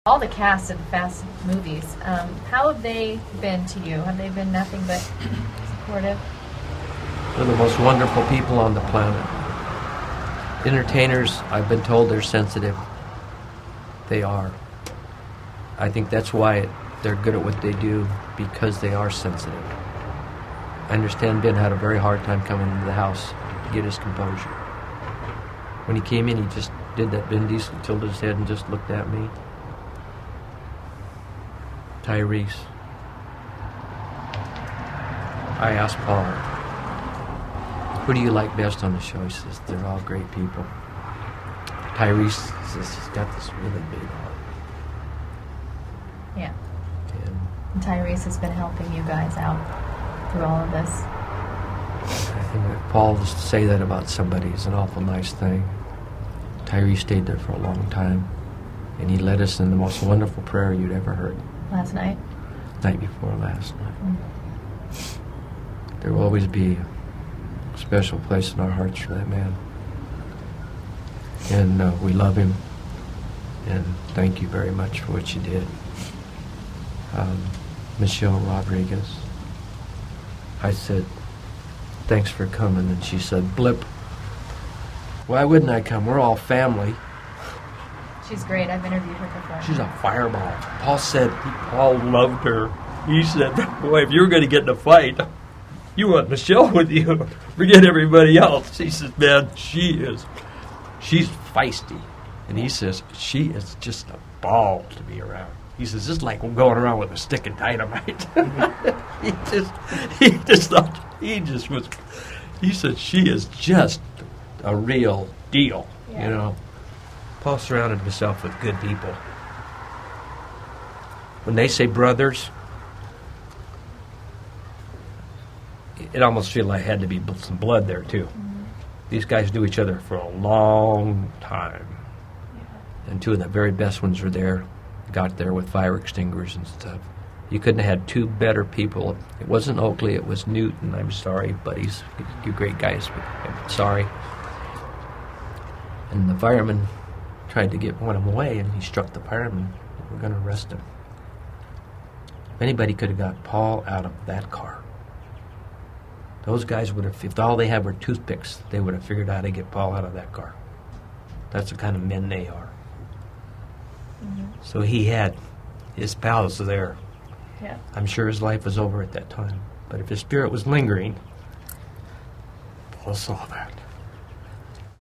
all the cast of Fast movies. How have they been to you? Have they been nothing but supportive? They're the most wonderful people on the planet. Entertainers, I've been told they're sensitive. They are. I think that's why they're good at what they do, because they are sensitive. I understand Ben had a very hard time coming into the house to get his composure. When he came in, he just did that Vin Diesel, tilted his head and just looked at me. Tyrese. I asked Paul, who do you like best on the show? He says, they're all great people. Tyrese says he's got this really big heart. Yeah. And Tyrese has been helping you guys out through all of this. I think that Paul to say that about somebody is an awful nice thing. Tyrese stayed there for a long time, and he led us in the most wonderful prayer you'd ever heard. Last night? Night before last night. There will always be a special place in our hearts for that man. And we love him. And thank you very much for what you did. Michelle Rodriguez. I said, thanks for coming. And she said, blip. Why wouldn't I come? We're all family. She's great. I've interviewed her before. She's a fireball. Paul loved her. He said, boy, if you were going to get in a fight, you want Michelle with you. Forget everybody else. He says, man, she's feisty. And he says, she is just a ball to be around. He says, it's like going around with a stick of dynamite. He said, she is just a real deal, yeah. You know. Paul surrounded himself with good people. When they say brothers, it almost feels like had to be some blood there, too. Mm-hmm. These guys knew each other for a long time. Yeah. And two of the very best ones were there, got there with fire extinguishers and stuff. You couldn't have had two better people. It wasn't Oakley, it was Newton. I'm sorry, buddies. You're great guys, but I'm sorry. And the fireman tried to get one of them away, and he struck the fireman. We're going to arrest him. If anybody could have got Paul out of that car, those guys would have, if all they had were toothpicks, they would have figured out how to get Paul out of that car. That's the kind of men they are. Mm-hmm. So he had his pals there. Yeah. I'm sure his life was over at that time. But if his spirit was lingering, Paul saw that.